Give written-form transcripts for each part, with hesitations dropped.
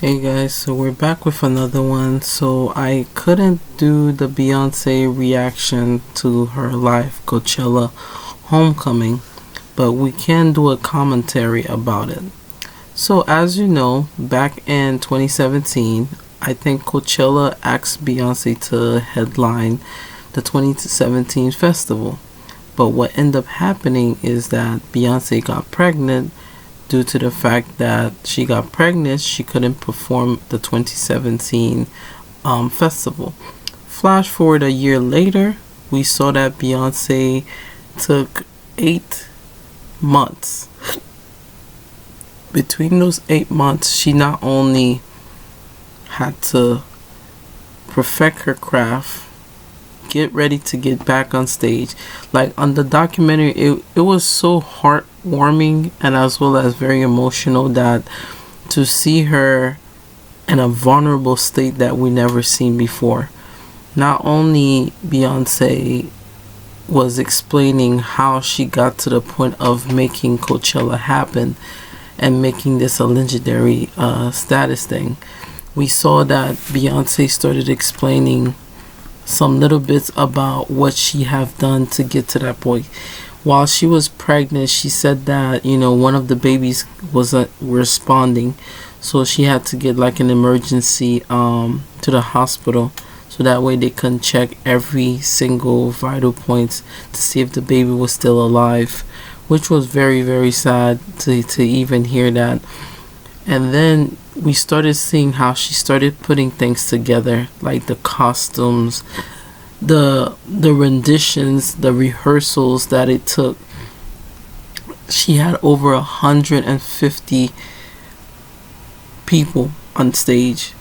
Hey guys, so we're back with another one. So I couldn't do the Beyonce reaction to her live Coachella homecoming, but we can do a commentary about it. So as you know, back in 2017, I think Coachella asked Beyonce to headline the 2017 festival. But what ended up happening is that Beyonce got pregnant. Due to the fact that she got pregnant, she couldn't perform the 2017 festival. Flash forward a year later, we saw that Beyonce took 8 months. Between those 8 months, she not only had to perfect her craft, get ready to get back on stage. Like on the documentary, it was so heartwarming and as well as very emotional that to see her in a vulnerable state that we never seen before. Not only Beyonce was explaining how she got to the point of making Coachella happen and making this a legendary status thing. We saw that Beyonce started explaining some little bits about what she have done to get to that point. While she was pregnant, she said that one of the babies wasn't responding, so she had to get like an emergency to the hospital, so that way they can check every single vital points to see if the baby was still alive, which was very very sad to even hear that. And then we started seeing how she started putting things together, like the costumes, the renditions, the rehearsals that it took. She had over 150 people on stage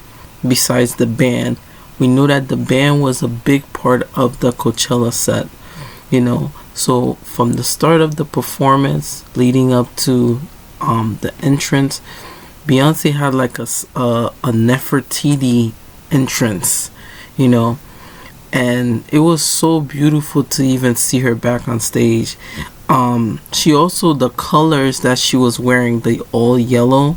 besides the band. We knew that the band was a big part of the Coachella set, so from the start of the performance leading up to the entrance, Beyonce had like a Nefertiti entrance, and it was so beautiful to even see her back on stage. She also, the colors that she was wearing, the all yellow,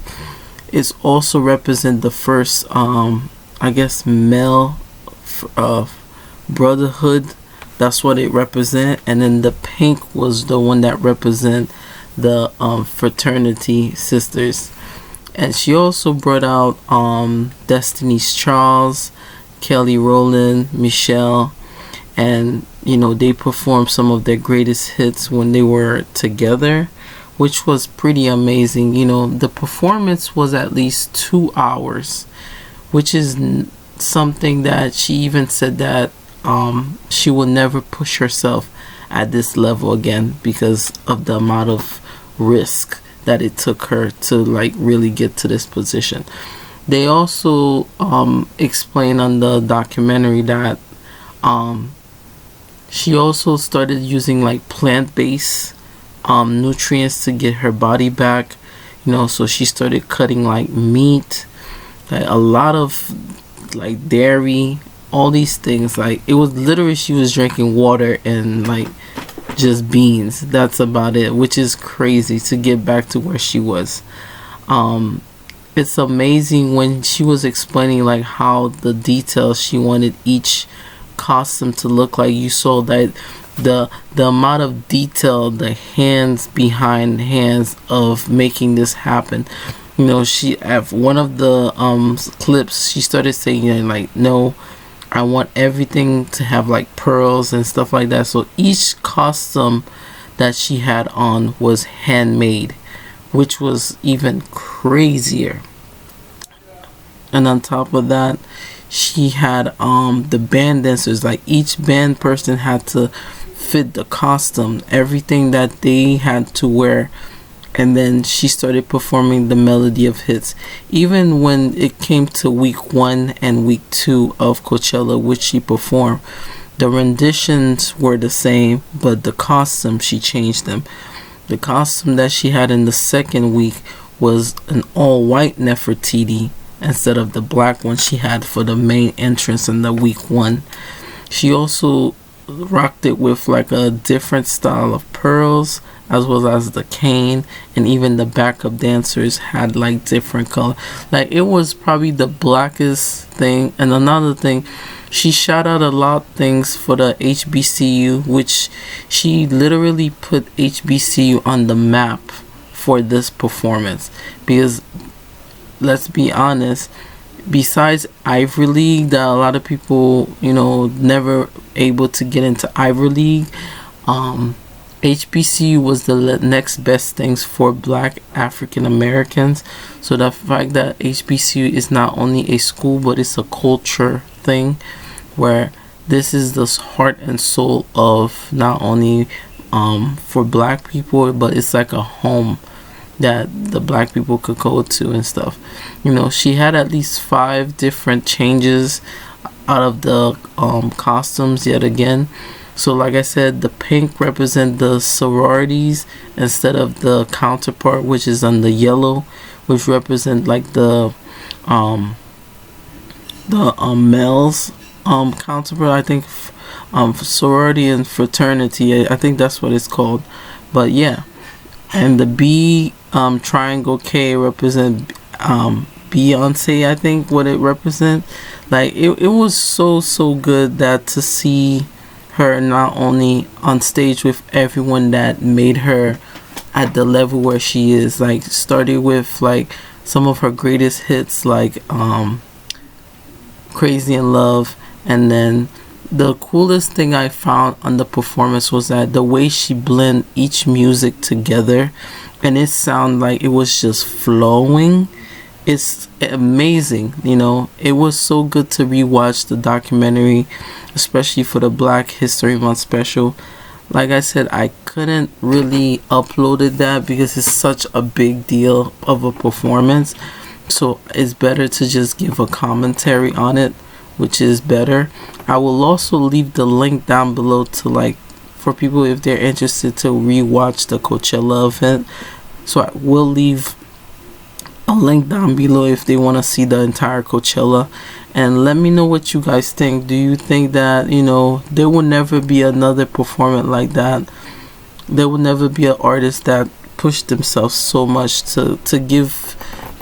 is also represent the first, I guess, male brotherhood. That's what it represent. And then the pink was the one that represent the fraternity sisters. And she also brought out Destiny's Child, Kelly Rowland, Michelle, and they performed some of their greatest hits when they were together, which was pretty amazing. The performance was at least 2 hours, which is something that she even said that she will never push herself at this level again because of the amount of risk that it took her to like really get to this position. They also explain on the documentary that she also started using like plant-based nutrients to get her body back, so she started cutting like meat, like a lot of like dairy, all these things. Like it was literally, she was drinking water and like just beans. That's about it, which is crazy to get back to where she was. It's amazing when she was explaining like how the details she wanted each costume to look like. You saw that the amount of detail, the hands behind hands of making this happen. She at one of the clips, she started saying like, no, I want everything to have like pearls and stuff like that. So each costume that she had on was handmade, which was even crazier. And on top of that, she had the band dancers, like each band person had to fit the costume, everything that they had to wear. And then she started performing the melody of hits. Even when it came to week 1 and week 2 of Coachella, which she performed, the renditions were the same, but the costume, she changed them. The costume that she had in the second week was an all-white Nefertiti instead of the black one she had for the main entrance in the week 1. She also rocked it with like a different style of pearls as well as the cane, and even the backup dancers had like different color. Like it was probably the blackest thing. And another thing, she shot out a lot of things for the HBCU, which she literally put HBCU on the map for this performance. Because let's be honest, besides Ivy League, that a lot of people, never able to get into Ivy League, HBCU was the next best things for Black African Americans. So the fact that HBCU is not only a school, but it's a culture thing, where this is the heart and soul of not only for Black people, but it's like a home that the Black people could go to and stuff. She had at least 5 different changes out of the costumes yet again. So like I said, the pink represent the sororities instead of the counterpart, which is on the yellow, which represent like the males counterpart. I think sorority and fraternity, I think that's what it's called. But yeah, and the B triangle K represent Beyonce, I think what it represent. Like it was so good that to see her not only on stage with everyone that made her at the level where she is, like started with like some of her greatest hits like Crazy in Love. And then the coolest thing I found on the performance was that the way she blend each music together, and it sounded like it was just flowing. It's amazing. It was so good to rewatch the documentary, especially for the Black History Month special. Like I said, I couldn't really upload that because it's such a big deal of a performance. So it's better to just give a commentary on it, which is better. I will also leave the link down below to for people if they're interested to rewatch the Coachella event. So I will leave a link down below if they want to see the entire Coachella. And let me know what you guys think. Do you think that there will never be another performance like that? There will never be an artist that pushed themselves so much to give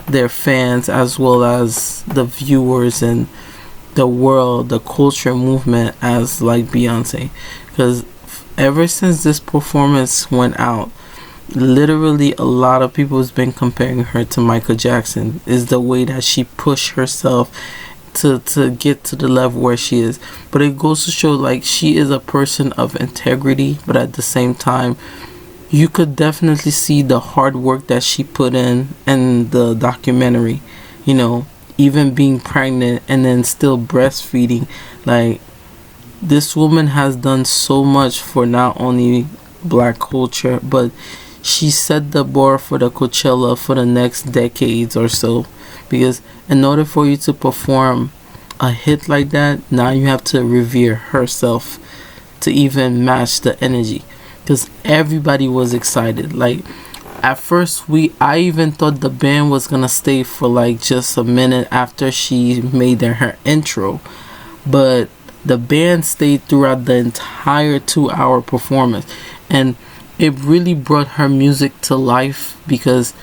their fans as well as the viewers and the world, the culture movement as like Beyonce. Because ever since this performance went out, literally a lot of people has been comparing her to Michael Jackson. Is the way that she pushed herself to get to the level where she is. But it goes to show like she is a person of integrity, but at the same time you could definitely see the hard work that she put in the documentary. Even being pregnant and then still breastfeeding. Like, this woman has done so much for not only Black culture, but she set the bar for the Coachella for the next decades or so. Because in order for you to perform a hit like that, now you have to revere herself to even match the energy. Because everybody was excited. Like, at first I even thought the band was gonna stay for like just a minute after she made her intro, but the band stayed throughout the entire 2-hour performance, and it really brought her music to life because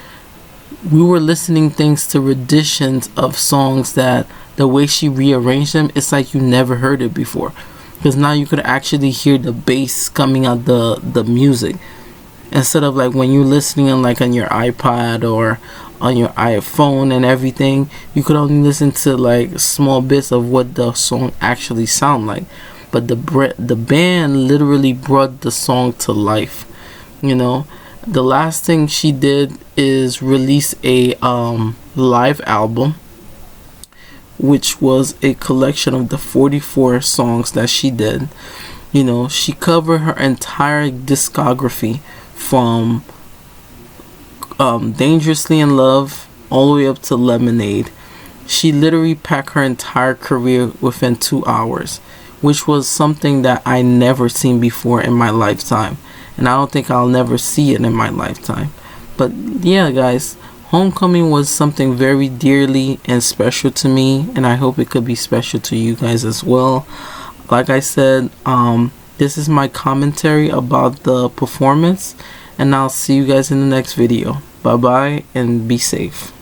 we were listening things to renditions of songs that the way she rearranged them, it's like you never heard it before, because now you could actually hear the bass coming out the music. Instead of like when you're listening on like on your iPad or on your iPhone and everything, you could only listen to like small bits of what the song actually sound like. But the band literally brought the song to life. The last thing she did is release a live album, which was a collection of the 44 songs that she did. She covered her entire discography from Dangerously in Love all the way up to Lemonade. She literally packed her entire career within 2 hours, which was something that I never seen before in my lifetime, and I don't think I'll never see it in my lifetime. But yeah, guys, Homecoming was something very dearly and special to me, and I hope it could be special to you guys as well. Like I said, this is my commentary about the performance, and I'll see you guys in the next video. Bye bye and be safe.